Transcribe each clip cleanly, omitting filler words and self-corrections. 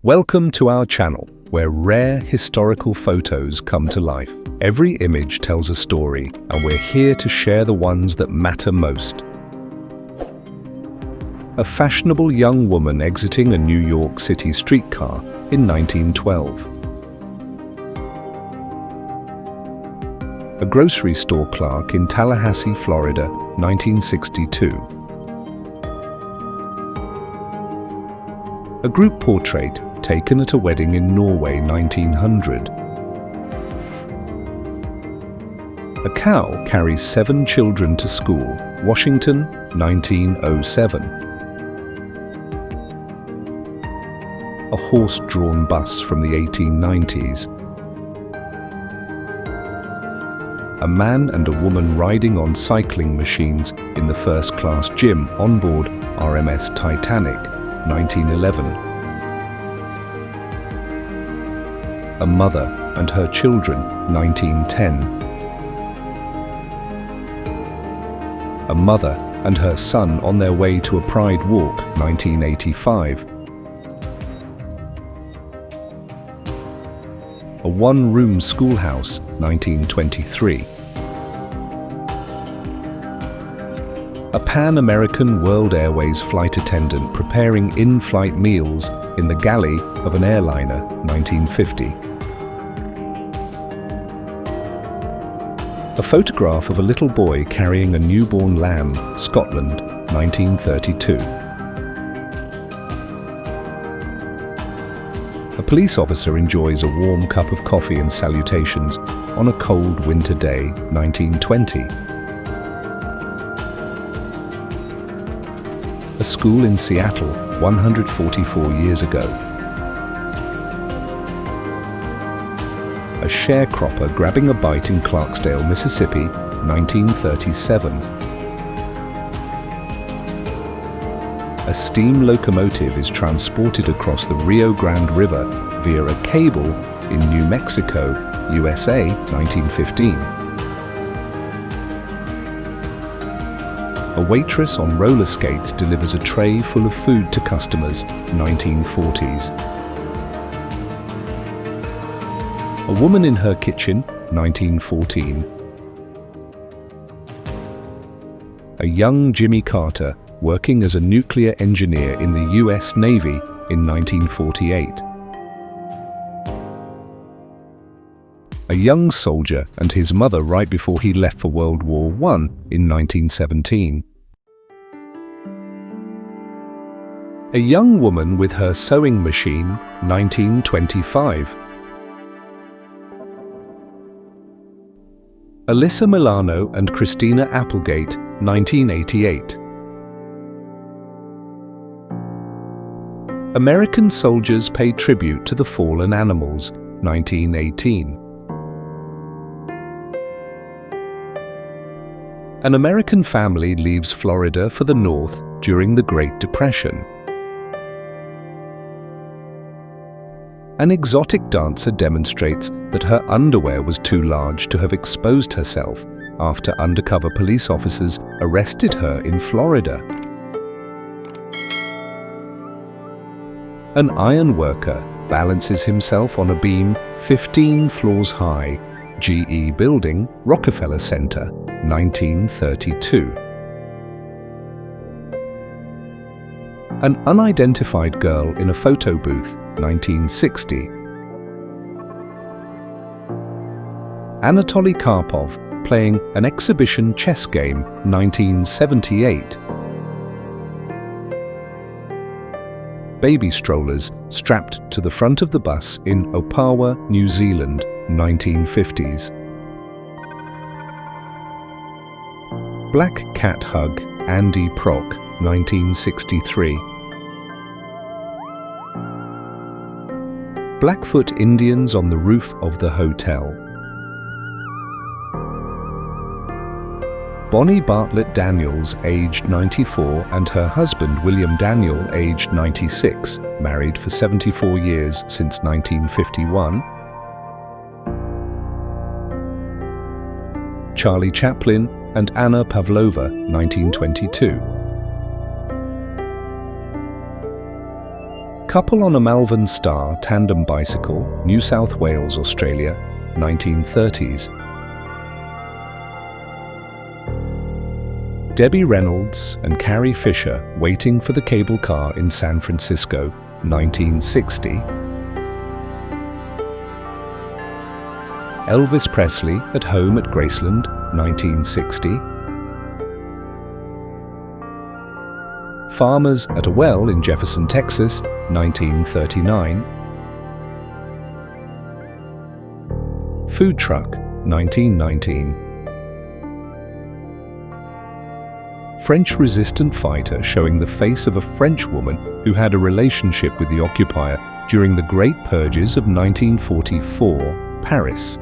Welcome to our channel, where rare historical photos come to life. Every image tells a story, and we're here to share the ones that matter most. A fashionable young woman exiting a New York City streetcar in 1912. A grocery store clerk in Tallahassee, Florida, 1962. A group portrait taken at a wedding in Norway, 1900. A cow carries 7 children to school, Washington, 1907. A horse-drawn bus from the 1890s. A man and a woman riding on cycling machines in the first-class gym on board RMS Titanic, 1911. A mother and her children, 1910. A mother and her son on their way to a Pride Walk, 1985. A one-room schoolhouse, 1923. A Pan-American World Airways flight attendant preparing in-flight meals in the galley of an airliner, 1950. A photograph of a little boy carrying a newborn lamb, Scotland, 1932. A police officer enjoys a warm cup of coffee and salutations on a cold winter day, 1920. A school in Seattle, 144 years ago. A sharecropper grabbing a bite in Clarksdale, Mississippi, 1937. A steam locomotive is transported across the Rio Grande River via a cable in New Mexico, USA, 1915. A waitress on roller skates delivers a tray full of food to customers, 1940s. A woman in her kitchen, 1914. A young Jimmy Carter working as a nuclear engineer in the US Navy in 1948. A young soldier and his mother right before he left for World War I in 1917. A young woman with her sewing machine, 1925. Alyssa Milano and Christina Applegate, 1988. American soldiers pay tribute to the fallen animals, 1918. An American family leaves Florida for the North during the Great Depression. An exotic dancer demonstrates that her underwear was too large to have exposed herself after undercover police officers arrested her in Florida. An iron worker balances himself on a beam 15 floors high, GE Building, Rockefeller Center, 1932. An unidentified girl in a photo booth, 1960. Anatoly Karpov playing an exhibition chess game, 1978. Baby strollers strapped to the front of the bus in Opawa, New Zealand, 1950s. Black cat hug, Andy Prock, 1963. Blackfoot Indians on the roof of the hotel. Bonnie Bartlett Daniels, aged 94, and her husband William Daniel, aged 96, married for 74 years since 1951. Charlie Chaplin and Anna Pavlova, 1922. Couple on a Malvern Star tandem bicycle, New South Wales, Australia, 1930s. Debbie Reynolds and Carrie Fisher waiting for the cable car in San Francisco, 1960. Elvis Presley at home at Graceland, 1960. Farmers at a well in Jefferson, Texas, 1939. Food truck, 1919. French resistant fighter showing the face of a French woman who had a relationship with the occupier during the Great Purges of 1944, Paris.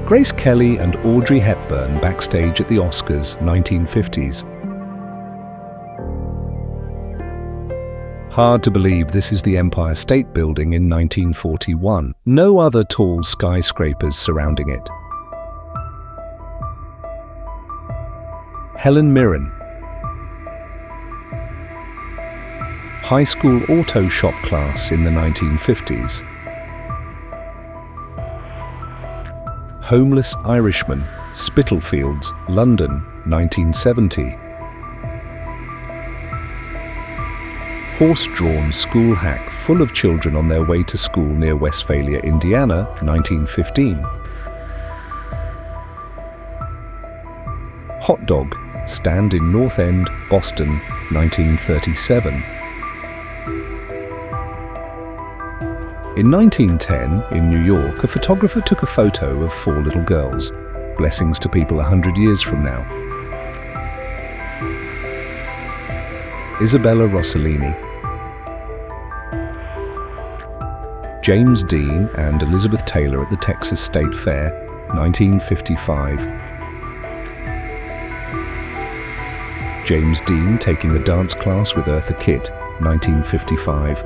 Grace Kelly and Audrey Hepburn backstage at the Oscars, 1950s. Hard to believe this is the Empire State Building in 1941. No other tall skyscrapers surrounding it. Helen Mirren. High school auto shop class in the 1950s. Homeless Irishman, Spitalfields, London, 1970. Horse-drawn school hack full of children on their way to school near Westphalia, Indiana, 1915. Hot dog stand in North End, Boston, 1937. In 1910, in New York, a photographer took a photo of 4 little girls. Blessings to people 100 years from now. Isabella Rossellini. James Dean and Elizabeth Taylor at the Texas State Fair, 1955. James Dean taking a dance class with Eartha Kitt, 1955.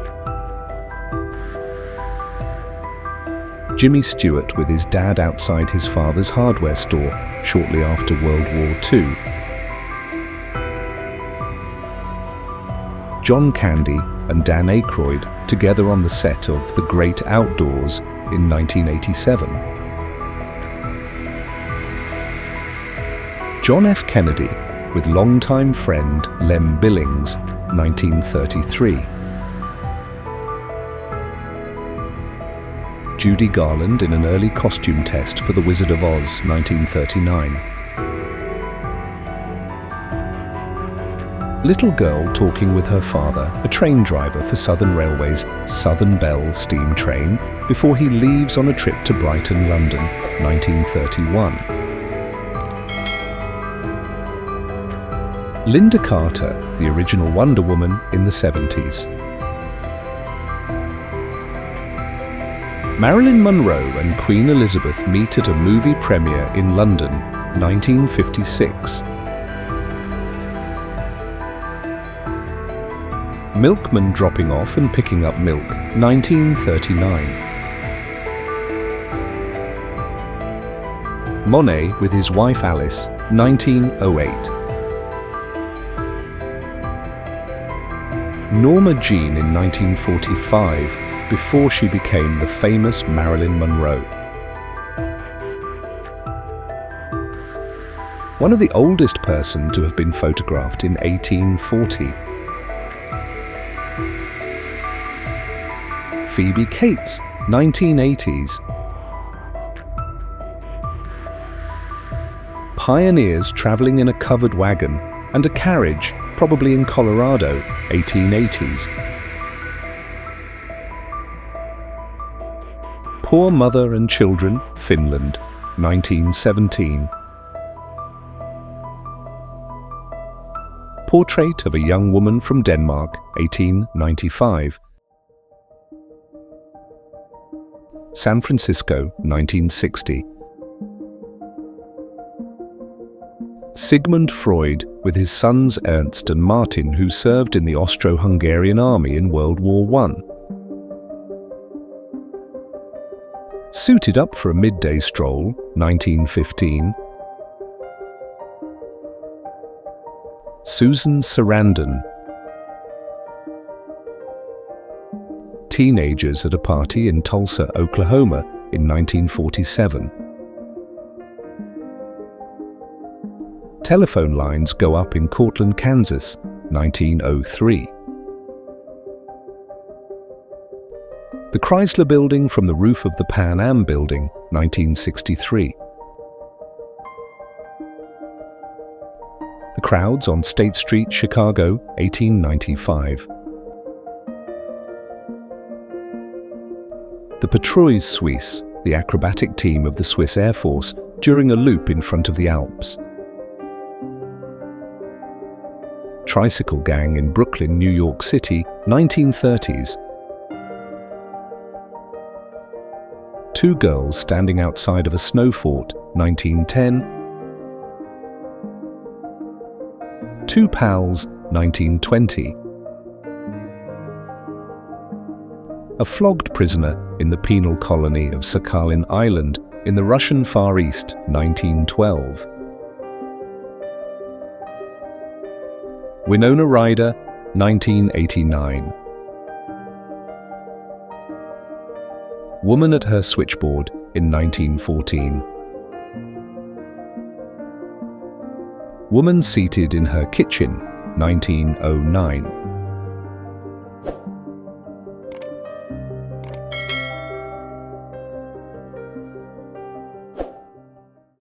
Jimmy Stewart with his dad outside his father's hardware store shortly after World War II. John Candy and Dan Aykroyd together on the set of The Great Outdoors in 1987. John F. Kennedy with longtime friend Lem Billings, 1933. Judy Garland in an early costume test for The Wizard of Oz, 1939. Little girl talking with her father, a train driver for Southern Railway's Southern Belle steam train, before he leaves on a trip to Brighton, London, 1931. Linda Carter, the original Wonder Woman in the 70s. Marilyn Monroe and Queen Elizabeth meet at a movie premiere in London, 1956. Milkman dropping off and picking up milk, 1939. Monet with his wife Alice, 1908. Norma Jean in 1945, before she became the famous Marilyn Monroe. One of the oldest person to have been photographed in 1840. Phoebe Cates, 1980s. Pioneers traveling in a covered wagon and a carriage, probably in Colorado, 1880s. Poor Mother and Children, Finland, 1917. Portrait of a young woman from Denmark, 1895. San Francisco, 1960. Sigmund Freud with his sons Ernst and Martin, who served in the Austro-Hungarian army in World War I. Suited up for a midday stroll, 1915. Susan Sarandon Teenagers at a party in Tulsa, Oklahoma in 1947. Telephone lines go up in Cortland, Kansas, 1903. The Chrysler Building from the roof of the Pan Am Building, 1963. The crowds on State Street, Chicago, 1895. The Patrouille Suisse, the acrobatic team of the Swiss Air Force, during a loop in front of the Alps. Tricycle gang in Brooklyn, New York City, 1930s. Two girls standing outside of a snow fort, 1910. Two pals, 1920. A flogged prisoner in the penal colony of Sakhalin Island in the Russian Far East, 1912. Winona Ryder, 1989. Woman at her switchboard in 1914. Woman seated in her kitchen, 1909.